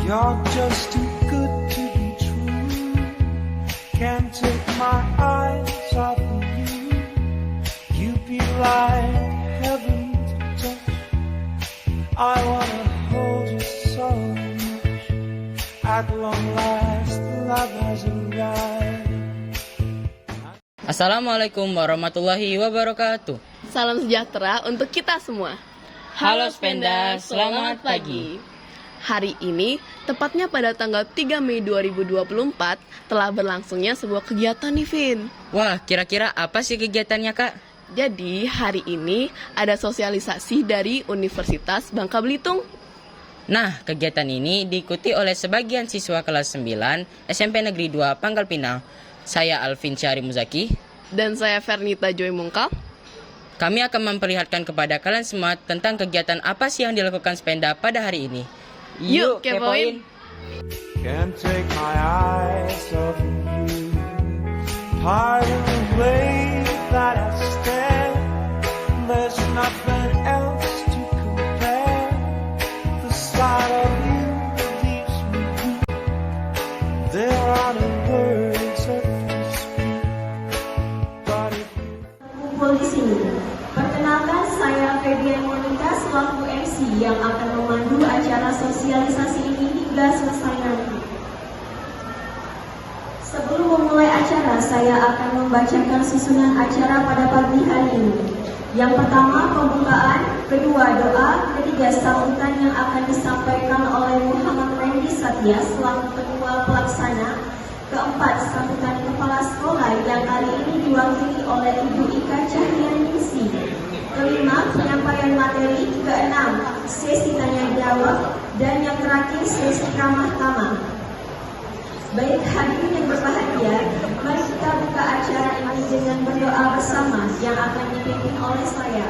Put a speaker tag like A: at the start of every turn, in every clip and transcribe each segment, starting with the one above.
A: You're just too good to be true. Can't take my eyes off of you. You be like heaven to touch. I wanna hold you so much. At long last, love has arrived.
B: Assalamualaikum warahmatullahi wabarakatuh.
C: Salam sejahtera untuk kita semua.
B: Halo Spenda, selamat pagi.
C: Hari ini, tepatnya pada tanggal 3 Mei 2024, telah berlangsungnya sebuah kegiatan nih, Vin.
B: Wah, kira-kira apa sih kegiatannya, Kak?
C: Jadi, hari ini ada sosialisasi dari Universitas Bangka Belitung.
B: Nah, kegiatan ini diikuti oleh sebagian siswa kelas 9 SMP Negeri 2 Pangkal Pinang. Saya Alvin Syahri Muzaki.
C: Dan saya Fernita Joy Mungkal.
B: Kami akan memperlihatkan kepada kalian semua tentang kegiatan apa sih yang dilakukan Spenda pada hari ini.
C: Yuk, kepoin!
A: Can't take my eyes off of you. Tired of the way that I stare. There's nothing else to compare. The sight of you leaves me weak. There are no words left to speak. But if you
D: Kumpul di sini. Perkenalkan, saya Febian Monica selaku MC yang akan memandu acara sosialisasi ini hingga selesai nanti. Sebelum memulai acara, saya akan membacakan susunan acara pada pagi hari ini. Yang pertama, pembukaan. Kedua, doa. Ketiga, sambutan yang akan disampaikan oleh Muhammad Randy Satya selaku Ketua Pelaksana. Keempat, sambutan kepala sekolah yang kali ini diwakili oleh Ibu Ika Cahyaningsih. Kelima, penyampaian materi. Keenam, sesi tanya jawab. Dan yang terakhir, sesi ramah tamah. Baik hadirin yang berbahagia, mari kita buka acara ini dengan berdoa bersama yang akan dipimpin oleh saya.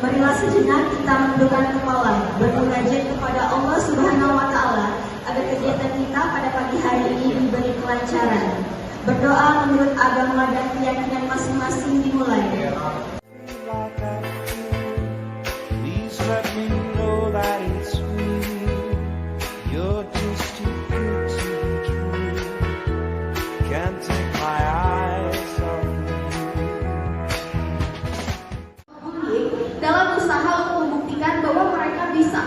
D: Marilah sejenak kita menundukkan kepala, bermunajat kepada Allah Subhanahu wa Ta'ala agar kegiatan kita pada pagi hari ini diberi kelancaran. Berdoa menurut agama dan keyakinan masing-masing dimulai.
A: please let me know that it's real. You're just too good to be true. Can't take my eyes off of you.
E: Dalam usaha untuk membuktikan bahwa mereka bisa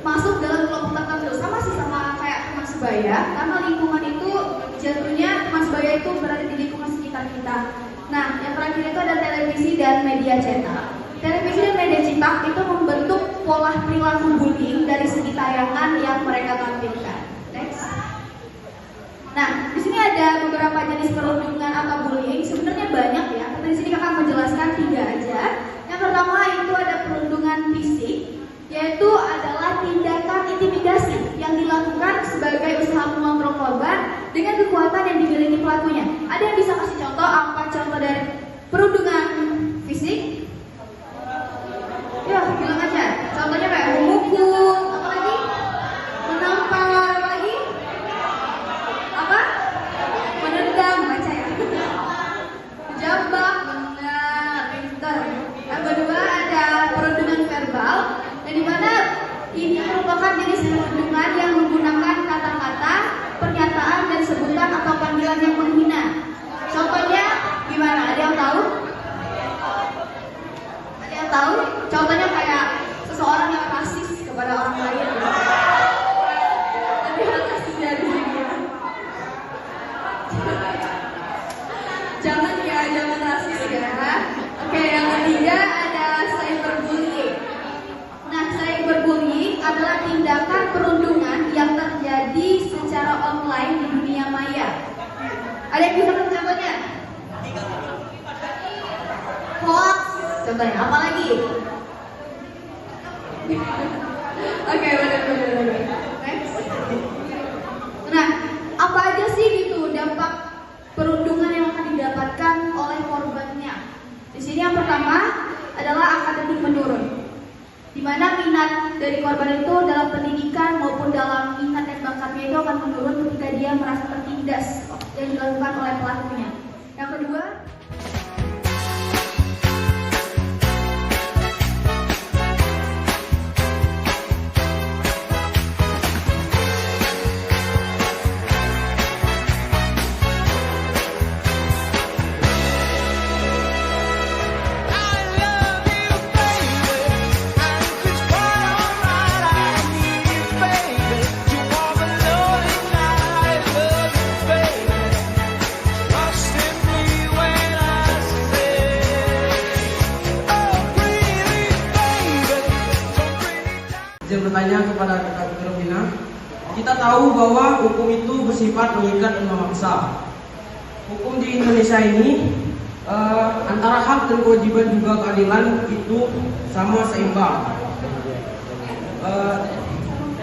E: masuk dalam kelompok tertentu, sama sih sama kayak teman sebaya, karena lingkungan itu jatuhnya teman sebaya itu berada di lingkungan sekitar kita. Nah, yang terakhir itu ada televisi dan media cetak. Televisi dan media cetak itu membentuk pola perilaku bullying dari segi tayangan yang mereka tampilkan. Next. Nah, di sini ada beberapa jenis perundungan atau bullying. Sebenarnya banyak ya, tapi di sini kakak menjelaskan 3 aja. Yang pertama itu ada perundungan fisik, yaitu adalah tindakan intimidasi yang dilakukan sebagai usaha mengontrol korban dengan kekuatan yang dimiliki pelakunya. Ada yang bisa kasih contoh apa contoh dari perundungan fisik? Ya, bilang aja. Contohnya kayak memukul, apa lagi? Menampar, apa lagi? Apa? Menendang, baca ya. Menjambak, benar, pintar. Yang kedua ada perundungan verbal, dan di mana ini merupakan jenis perundungan yang menggunakan kata-kata, pernyataan dan sebutan atau panggilan yang menghina. Contohnya gimana? Ada yang tahu? Ada yang tahu? Contohnya kayak seseorang yang rasis kepada orang lain. Tapi rasis dari sini ya. Jangan rasis ya. Oke, yang ketiga ada cyberbullying. Nah, cyberbullying adalah tindakan perundungan yang terjadi secara online di dunia maya. Ada yang bisa kasih contohnya? Hoax. Contohnya apa lagi? Oke, benar. Next. Nah, apa aja sih gitu dampak perundungan yang akan didapatkan oleh korbannya? Di sini yang pertama adalah akademik menurun, di mana minat dari korban itu dalam pendidikan maupun dalam minat dan bakatnya itu akan menurun ketika dia merasa tertindas yang dilakukan oleh pelakunya. Yang kedua,
F: bertanya kepada Kak Grafina. Kita tahu bahwa hukum itu bersifat mengikat dan memaksa. Hukum di Indonesia ini antara hak dan kewajiban juga keadilan itu sama seimbang.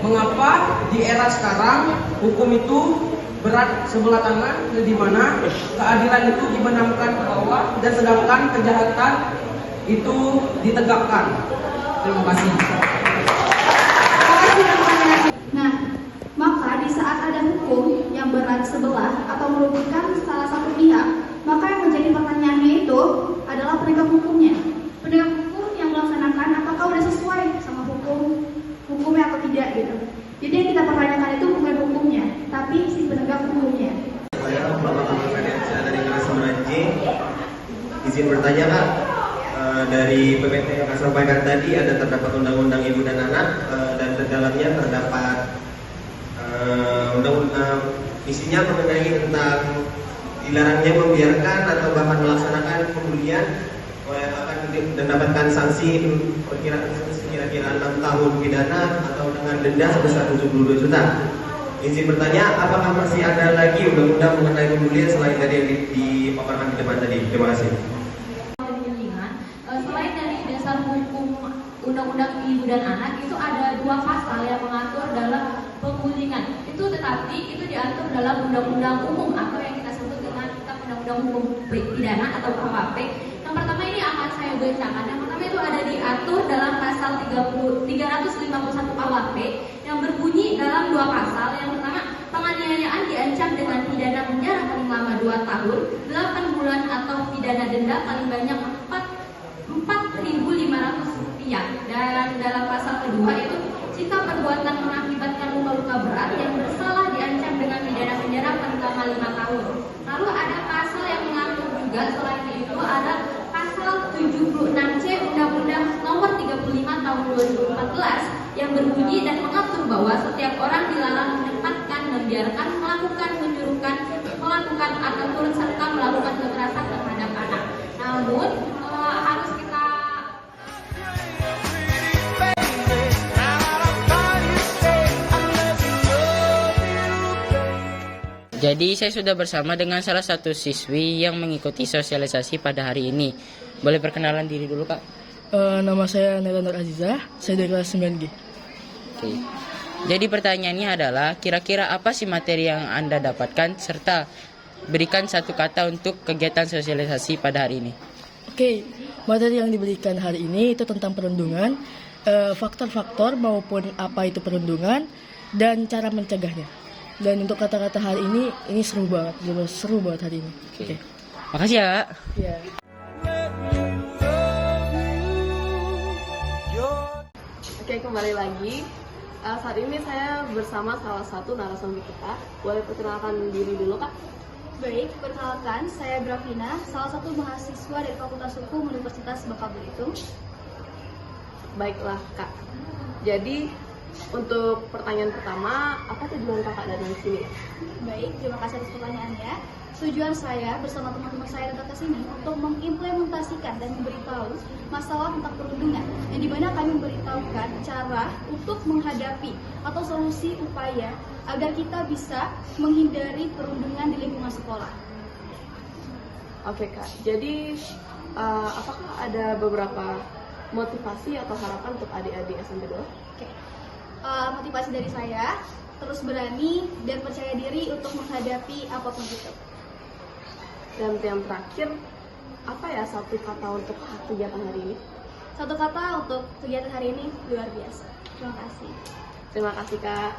F: Mengapa di era sekarang hukum itu berat sebelah tangan, di mana keadilan itu dibenamkan ke bawah dan sedangkan kejahatan itu ditegakkan? Terima kasih.
E: Nah, maka di saat ada hukum yang berat sebelah atau merugikan salah satu pihak, maka yang menjadi pertanyaannya itu adalah penegak hukumnya. Penegak hukum yang melaksanakan apakah sudah sesuai sama hukumnya atau tidak gitu. Jadi yang kita pertanyakan itu bukan hukumnya, tapi si penegak hukumnya.
G: Saya Bapak Fediansyah dari kelas 9J. Izin bertanya Kak, dari PPT yang Kak sampaikan tadi ada terdapat undang-undang ibu dan anak dan di dalamnya terdapat undang-undang isinya mengenai tentang dilarangnya membiarkan atau bahkan melaksanakan pembulian akan mendapatkan sanksi kira-kira 6 tahun pidana atau dengan denda sebesar 72 juta. Izin bertanya, apakah masih ada lagi undang-undang mengenai pembulian selain dari yang dipaparkan di depan tadi? Terima kasih.
H: Selain dari dasar hukum undang-undang ibu dan anak itu ada 2 pasal yang mengatur dalam pembulian. Tetapi itu diatur dalam undang-undang umum atau yang kita sebut dengan undang-undang hukum pidana atau KUHP. Yang pertama ini akan saya bacakan. Yang pertama itu ada diatur dalam pasal 351 KUHP yang berbunyi dalam 2 pasal. Yang pertama, penganiayaan diancam dengan pidana penjara paling lama 2 tahun, 8 bulan atau pidana denda paling banyak 4.500 rupiah. Dan dalam pasal kedua itu jika perbuatan mengakibatkan luka-luka berat yang bersalah diancam dengan pidana penjara paling lama 5 tahun. Lalu ada pasal yang mengatur juga selain itu ada pasal 76C Undang-Undang Nomor 35 Tahun 2014 yang berbunyi dan mengatur bahwa setiap orang dilarang menempatkan, membiarkan, melakukan, menyuruhkan, melakukan atau turut serta melakukan kekerasan terhadap anak. Namun harus kita
B: Jadi saya sudah bersama dengan salah satu siswi yang mengikuti sosialisasi pada hari ini. Boleh perkenalan diri dulu Kak?
I: Nama saya Nela Nur Aziza, saya dari kelas 9G.
B: Oke. Jadi pertanyaannya adalah kira-kira apa sih materi yang Anda dapatkan serta berikan satu kata untuk kegiatan sosialisasi pada hari ini.
I: Oke, materi yang diberikan hari ini itu tentang perundungan, faktor-faktor maupun apa itu perundungan dan cara mencegahnya. Dan untuk kata-kata hari ini seru banget, seru banget hari ini. Oke.
B: Makasih ya Kak.
I: Iya.
C: Oke, kembali lagi. Saat ini saya bersama salah satu narasumber kita. Boleh perkenalkan diri dulu Kak?
E: Baik, perkenalkan saya Grafina, salah satu mahasiswa dari Fakultas Hukum Universitas Bangka Belitung.
C: Baiklah Kak. Jadi untuk pertanyaan pertama, apa tujuan Kakak datang ke sini?
E: Baik, terima kasih atas pertanyaannya. Tujuan saya bersama teman-teman saya datang ke sini untuk mengimplementasikan dan memberitahu masalah tentang perundungan, yang dimana kami memberitahukan cara untuk menghadapi atau solusi upaya agar kita bisa menghindari perundungan di lingkungan sekolah.
C: Oke Kak, jadi apakah ada beberapa motivasi atau harapan untuk adik-adik SMP 2?
E: Oke. Motivasi dari saya terus berani dan percaya diri untuk menghadapi apapun itu.
C: Dan yang terakhir, apa ya satu kata untuk kegiatan hari ini?
E: Satu kata untuk kegiatan hari ini, luar biasa. Terima kasih.
C: Terima kasih Kak.